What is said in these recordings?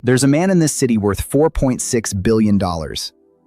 There's a man in this city worth $4.6 billion.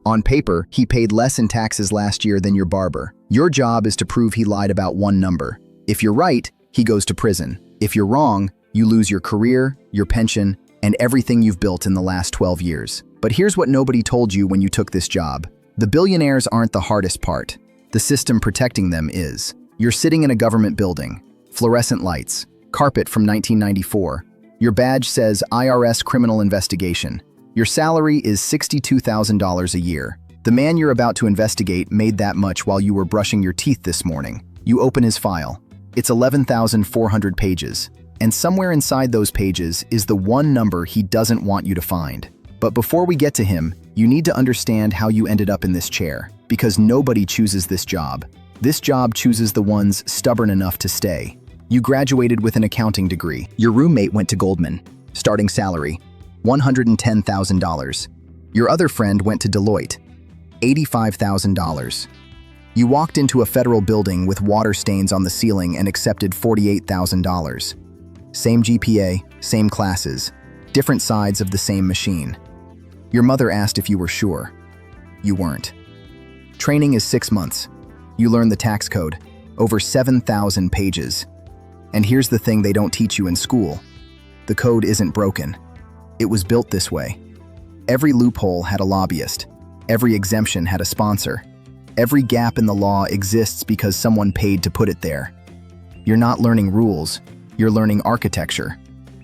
On paper, he paid less in taxes last year than your barber. Your job is to prove he lied about one number. If you're right, he goes to prison. If you're wrong, you lose your career, your pension, and everything you've built in the last 12 years. But here's what nobody told you when you took this job. The billionaires aren't the hardest part. The system protecting them is. You're sitting in a government building. Fluorescent lights. Carpet from 1994. Your badge says IRS criminal investigation. Your salary is $62,000 a year. The man you're about to investigate made that much while you were brushing your teeth this morning. You open his file. It's 11,400 pages. And somewhere inside those pages is the one number he doesn't want you to find. But before we get to him, you need to understand how you ended up in this chair. Because nobody chooses this job. This job chooses the ones stubborn enough to stay. You graduated with an accounting degree. Your roommate went to Goldman. Starting salary, $110,000. Your other friend went to Deloitte. $85,000. You walked into a federal building with water stains on the ceiling and accepted $48,000. Same GPA, same classes, different sides of the same machine. Your mother asked if you were sure. You weren't. Training is 6 months. You learn the tax code, over 7,000 pages. And here's the thing they don't teach you in school. The code isn't broken. It was built this way. Every loophole had a lobbyist. Every exemption had a sponsor. Every gap in the law exists because someone paid to put it there. You're not learning rules, you're learning architecture.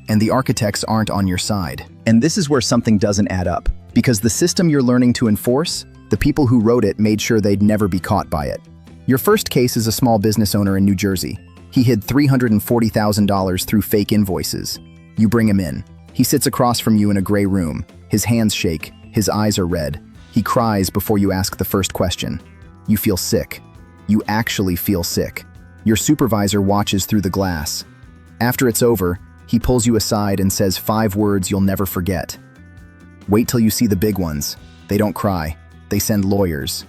And the architects aren't on your side. And this is where something doesn't add up. Because the system you're learning to enforce, the people who wrote it made sure they'd never be caught by it. Your first case is a small business owner in New Jersey. He hid $340,000 through fake invoices. You bring him in. He sits across from you in a gray room. His hands shake, his eyes are red. He cries before you ask the first question. You feel sick. You actually feel sick. Your supervisor watches through the glass. After it's over, he pulls you aside and says 5 words you'll never forget. Wait till you see the big ones. They don't cry. They send lawyers.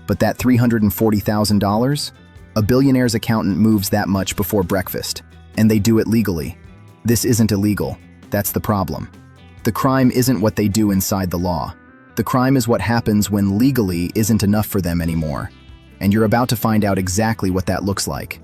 But that $340,000? A billionaire's accountant moves that much before breakfast. And they do it legally. This isn't illegal. That's the problem. The crime isn't what they do inside the law. The crime is what happens when legally isn't enough for them anymore. And you're about to find out exactly what that looks like.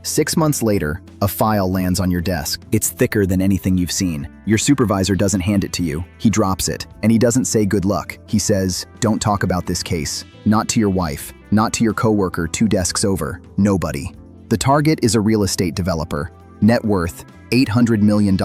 6 months later, a file lands on your desk. It's thicker than anything you've seen. Your supervisor doesn't hand it to you. He drops it. And he doesn't say good luck. He says, don't talk about this case. Not to your wife. Not to your coworker 2 desks over. Nobody. The target is a real estate developer. Net worth, $800 million.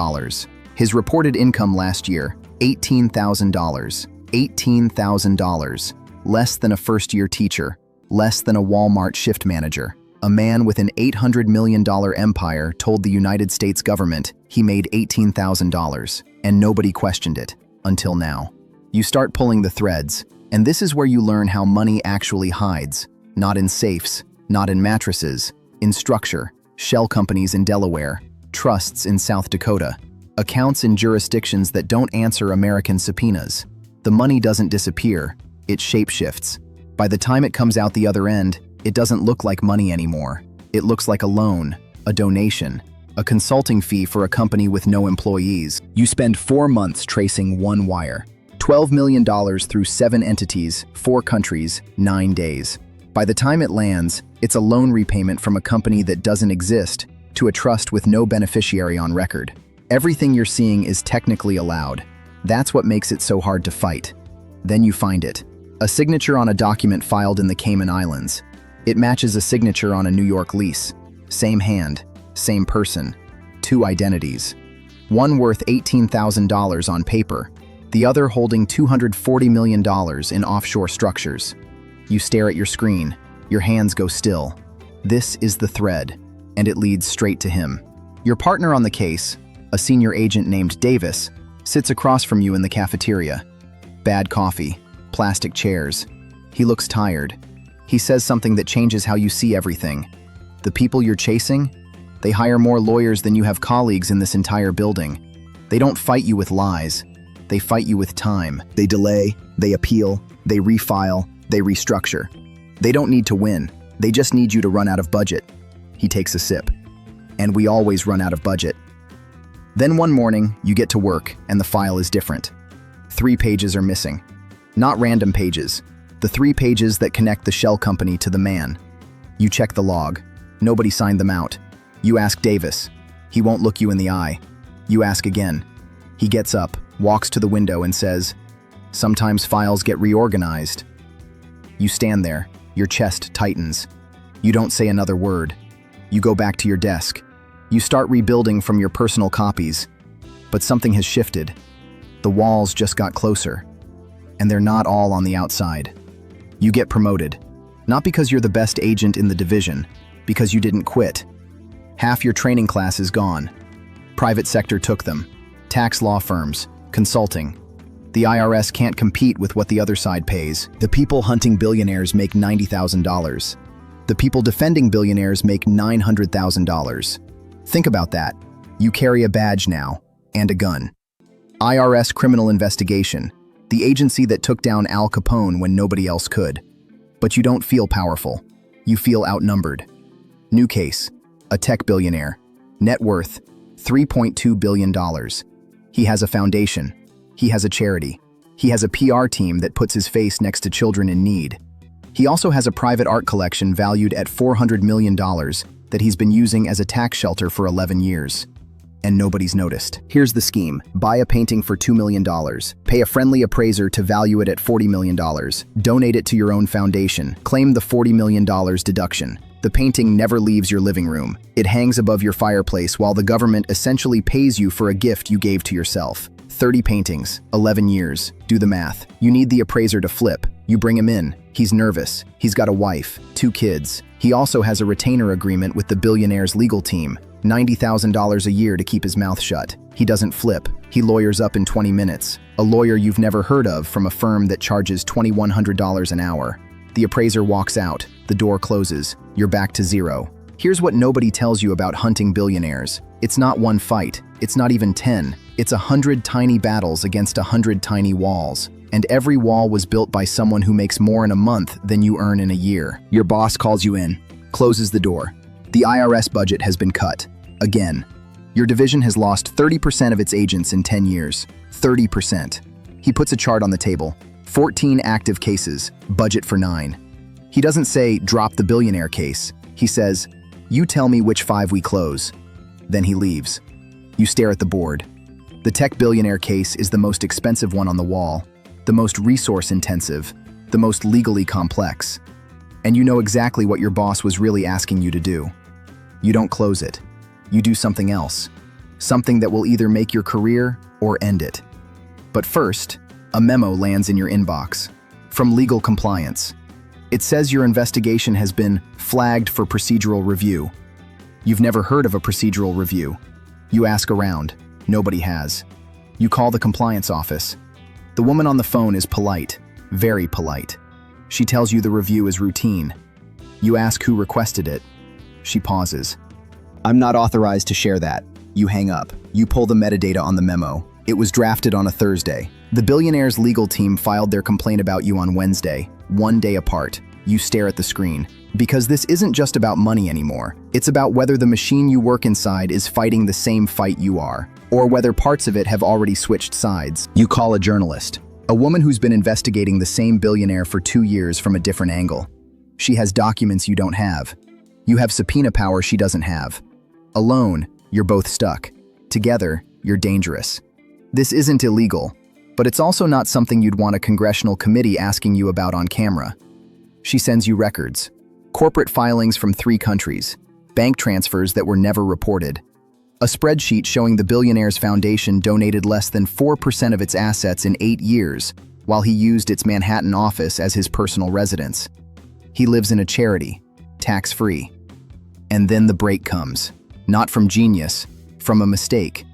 His reported income last year, $18,000. $18,000. Less than a first-year teacher. Less than a Walmart shift manager. A man with an $800 million empire told the United States government he made $18,000, and nobody questioned it, until now. You start pulling the threads, and this is where you learn how money actually hides, not in safes, not in mattresses, in structure, shell companies in Delaware, trusts in South Dakota, accounts in jurisdictions that don't answer American subpoenas. The money doesn't disappear, it shapeshifts. By the time it comes out the other end, it doesn't look like money anymore. It looks like a loan, a donation, a consulting fee for a company with no employees. You spend 4 months tracing one wire. $12 million through 7 entities, 4 countries, 9 days. By the time it lands, it's a loan repayment from a company that doesn't exist to a trust with no beneficiary on record. Everything you're seeing is technically allowed. That's what makes it so hard to fight. Then you find it. A signature on a document filed in the Cayman Islands. It matches a signature on a New York lease. Same hand, same person, 2 identities. One worth $18,000 on paper, the other holding $240 million in offshore structures. You stare at your screen, your hands go still. This is the thread, and it leads straight to him. Your partner on the case, a senior agent named Davis, sits across from you in the cafeteria. Bad coffee, plastic chairs. He looks tired. He says something that changes how you see everything. The people you're chasing, they hire more lawyers than you have colleagues in this entire building. They don't fight you with lies. They fight you with time. They delay, they appeal, they refile, they restructure. They don't need to win. They just need you to run out of budget. He takes a sip. And we always run out of budget. Then one morning, you get to work, and the file is different. 3 pages are missing. Not random pages. The 3 pages that connect the shell company to the man. You check the log. Nobody signed them out. You ask Davis. He won't look you in the eye. You ask again. He gets up, walks to the window and says, "Sometimes files get reorganized." You stand there. Your chest tightens. You don't say another word. You go back to your desk. You start rebuilding from your personal copies. But something has shifted. The walls just got closer. And they're not all on the outside. You get promoted. Not because you're the best agent in the division, because you didn't quit. Half your training class is gone. Private sector took them. Tax law firms, consulting. The IRS can't compete with what the other side pays. The people hunting billionaires make $90,000. The people defending billionaires make $900,000. Think about that. You carry a badge now, and a gun. IRS criminal investigation, the agency that took down Al Capone when nobody else could. But you don't feel powerful. You feel outnumbered. New case, a tech billionaire. Net worth, $3.2 billion. He has a foundation. He has a charity. He has a PR team that puts his face next to children in need. He also has a private art collection valued at $400 million that he's been using as a tax shelter for 11 years. And nobody's noticed. Here's the scheme. Buy a painting for $2 million. Pay a friendly appraiser to value it at $40 million. Donate it to your own foundation. Claim the $40 million deduction. The painting never leaves your living room. It hangs above your fireplace while the government essentially pays you for a gift you gave to yourself. 30 paintings, 11 years. Do the math. You need the appraiser to flip. You bring him in. He's nervous. He's got a wife, 2 kids. He also has a retainer agreement with the Billionaires legal team. $90,000 a year to keep his mouth shut. He doesn't flip. He lawyers up in 20 minutes. A lawyer you've never heard of from a firm that charges $2,100 an hour. The appraiser walks out. The door closes. You're back to zero. Here's what nobody tells you about hunting billionaires. It's not one fight. It's not even 10. It's 100 tiny battles against 100 tiny walls. And every wall was built by someone who makes more in a month than you earn in a year. Your boss calls you in, closes the door. The IRS budget has been cut. Again. Your division has lost 30% of its agents in 10 years. 30%. He puts a chart on the table. 14 active cases, budget for 9. He doesn't say, drop the billionaire case. He says, you tell me which 5 we close. Then he leaves. You stare at the board. The tech billionaire case is the most expensive one on the wall, the most resource-intensive, the most legally complex. And you know exactly what your boss was really asking you to do. You don't close it. You do something else. Something that will either make your career or end it. But first, a memo lands in your inbox. From legal compliance. It says your investigation has been flagged for procedural review. You've never heard of a procedural review. You ask around. Nobody has. You call the compliance office. The woman on the phone is polite, very polite. She tells you the review is routine. You ask who requested it. She pauses. I'm not authorized to share that. You hang up. You pull the metadata on the memo. It was drafted on a Thursday. The Billionaires legal team filed their complaint about you on Wednesday, 1 day apart. You stare at the screen. Because this isn't just about money anymore. It's about whether the machine you work inside is fighting the same fight you are, or whether parts of it have already switched sides. You call a journalist, a woman who's been investigating the same billionaire for 2 years from a different angle. She has documents you don't have. You have subpoena power she doesn't have. Alone, you're both stuck. Together, you're dangerous. This isn't illegal, but it's also not something you'd want a congressional committee asking you about on camera. She sends you records. Corporate filings from 3 countries, bank transfers that were never reported, a spreadsheet showing the Billionaires Foundation donated less than 4% of its assets in 8 years, while he used its Manhattan office as his personal residence. He lives in a charity, tax-free. And then the break comes, not from genius, from a mistake.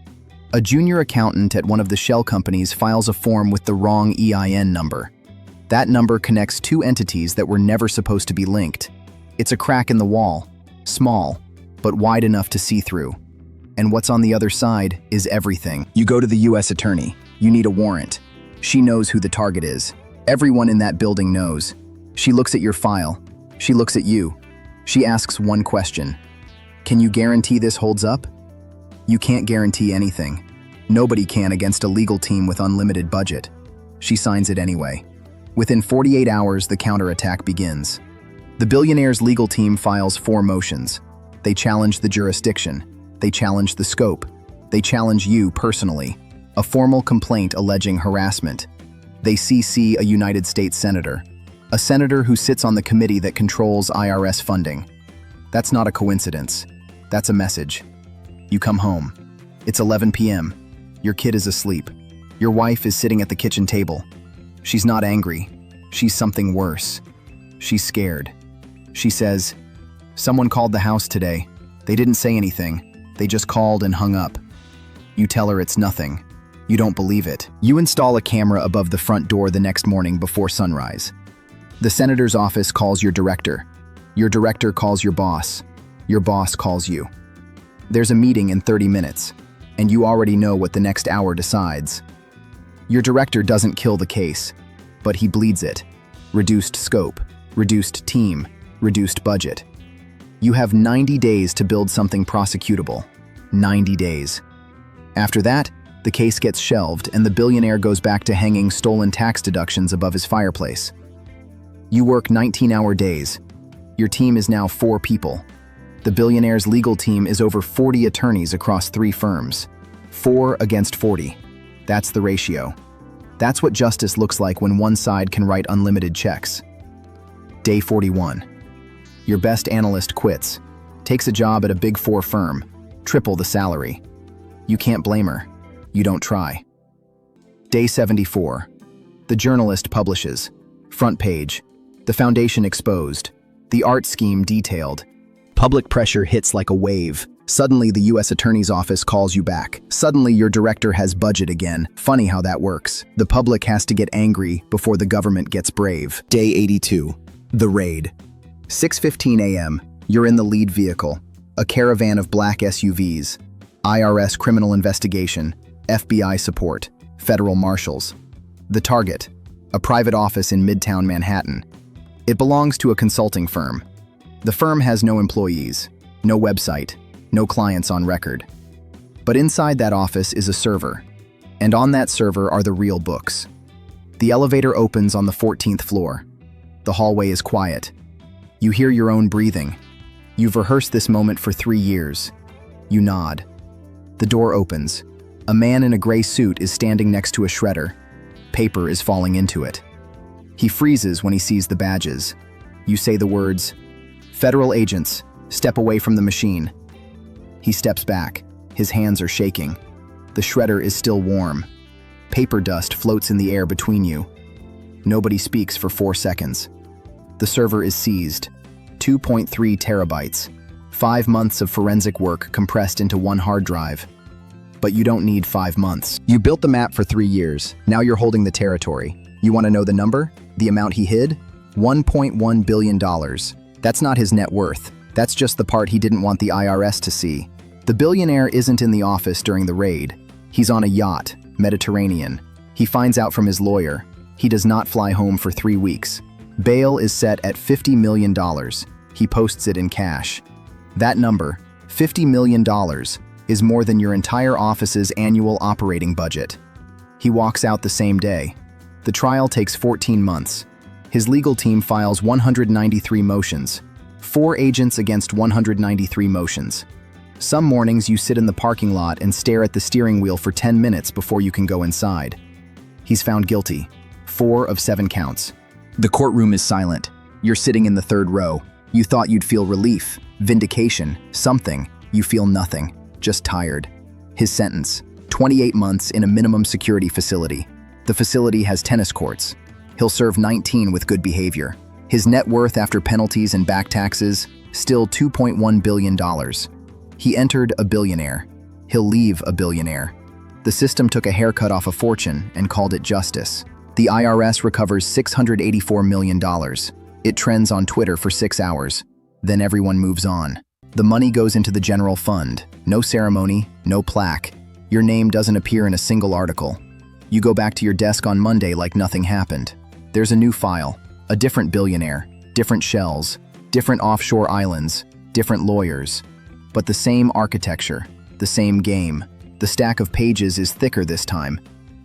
A junior accountant at one of the shell companies files a form with the wrong EIN number. That number connects 2 entities that were never supposed to be linked. It's a crack in the wall, small, but wide enough to see through. And what's on the other side is everything. You go to the US attorney. You need a warrant. She knows who the target is. Everyone in that building knows. She looks at your file. She looks at you. She asks one question. Can you guarantee this holds up? You can't guarantee anything. Nobody can against a legal team with unlimited budget. She signs it anyway. Within 48 hours, the counterattack begins. The Billionaires' legal team files 4 motions. They challenge the jurisdiction. They challenge the scope. They challenge you personally. A formal complaint alleging harassment. They CC a United States senator. A senator who sits on the committee that controls IRS funding. That's not a coincidence. That's a message. You come home. It's 11 p.m. Your kid is asleep. Your wife is sitting at the kitchen table. She's not angry. She's something worse. She's scared. She says, "Someone called the house today. They didn't say anything. They just called and hung up." You tell her it's nothing. You don't believe it. You install a camera above the front door the next morning before sunrise. The senator's office calls your director. Your director calls your boss. Your boss calls you. There's a meeting in 30 minutes, and you already know what the next hour decides. Your director doesn't kill the case, but he bleeds it. Reduced scope, reduced team, reduced budget. You have 90 days to build something prosecutable. 90 days. After that, the case gets shelved and the billionaire goes back to hanging stolen tax deductions above his fireplace. You work 19-hour days. Your team is now 4 people. The Billionaires' legal team is over 40 attorneys across 3 firms. 4 against 40. That's the ratio. That's what justice looks like when one side can write unlimited checks. Day 41. Your best analyst quits, takes a job at a Big 4 firm, triple the salary. You can't blame her. You don't try. Day 74. The journalist publishes. Front page. The foundation exposed. The art scheme detailed. Public pressure hits like a wave. Suddenly, the U.S. Attorney's Office calls you back. Suddenly, your director has budget again. Funny how that works. The public has to get angry before the government gets brave. Day 82. The raid. 6:15 a.m. You're in the lead vehicle. A caravan of black SUVs. IRS criminal investigation. FBI support. Federal marshals. The target. A private office in Midtown Manhattan. It belongs to a consulting firm. The firm has no employees, no website, no clients on record. But inside that office is a server, and on that server are the real books. The elevator opens on the 14th floor. The hallway is quiet. You hear your own breathing. You've rehearsed this moment for 3 years. You nod. The door opens. A man in a gray suit is standing next to a shredder. Paper is falling into it. He freezes when he sees the badges. You say the words, "Federal agents, step away from the machine." He steps back. His hands are shaking. The shredder is still warm. Paper dust floats in the air between you. Nobody speaks for 4 seconds. The server is seized. 2.3 terabytes. 5 months of forensic work compressed into one hard drive. But you don't need 5 months. You built the map for 3 years. Now you're holding the territory. You want to know the number? The amount he hid? $1.1 billion. That's not his net worth. That's just the part he didn't want the IRS to see. The billionaire isn't in the office during the raid. He's on a yacht, Mediterranean. He finds out from his lawyer. He does not fly home for 3 weeks. Bail is set at $50 million. He posts it in cash. That number, $50 million, is more than your entire office's annual operating budget. He walks out the same day. The trial takes 14 months. His legal team files 193 motions. 4 agents against 193 motions. Some mornings you sit in the parking lot and stare at the steering wheel for 10 minutes before you can go inside. He's found guilty. 4 of 7 counts. The courtroom is silent. You're sitting in the 3rd row. You thought you'd feel relief, vindication, something. You feel nothing. Just tired. His sentence, 28 months in a minimum security facility. The facility has tennis courts. He'll serve 19 with good behavior. His net worth after penalties and back taxes, still $2.1 billion. He entered a billionaire. He'll leave a billionaire. The system took a haircut off a fortune and called it justice. The IRS recovers $684 million. It trends on Twitter for 6 hours. Then everyone moves on. The money goes into the general fund. No ceremony, no plaque. Your name doesn't appear in a single article. You go back to your desk on Monday like nothing happened. There's a new file, a different billionaire, different shells, different offshore islands, different lawyers, but the same architecture, The same game. The stack of pages is thicker this time.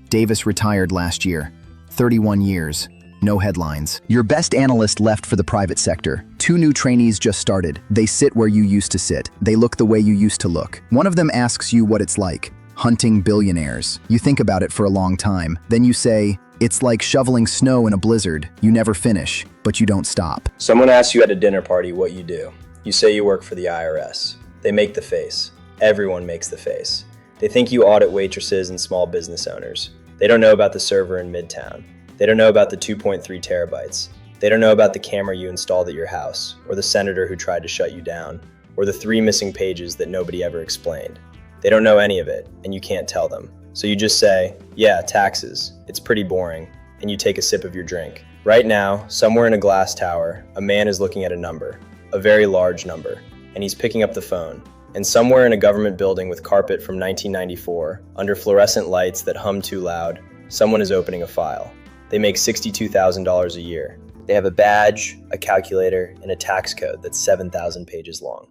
Davis retired last year. 31 years. No headlines. Your best analyst left for the private sector. 2 new trainees just started. They sit where you used to sit. They look the way you used to look. One of them asks you what it's like. Hunting billionaires. You think about it for a long time. Then you say, it's like shoveling snow in a blizzard. You never finish, but you don't stop. Someone asks you at a dinner party what you do. You say you work for the IRS. They make the face. Everyone makes the face. They think you audit waitresses and small business owners. They don't know about the server in Midtown. They don't know about the 2.3 terabytes. They don't know about the camera you installed at your house, or the senator who tried to shut you down, or the 3 missing pages that nobody ever explained. They don't know any of it, and you can't tell them. So you just say, yeah, taxes. It's pretty boring, and you take a sip of your drink. Right now, somewhere in a glass tower, a man is looking at a number, a very large number, and he's picking up the phone. And somewhere in a government building with carpet from 1994, under fluorescent lights that hum too loud, someone is opening a file. They make $62,000 a year. They have a badge, a calculator, and a tax code that's 7,000 pages long.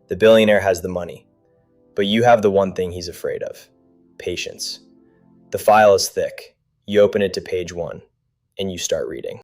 The billionaire has the money, but you have the one thing he's afraid of: patience. The file is thick. You open it to page 1, and you start reading.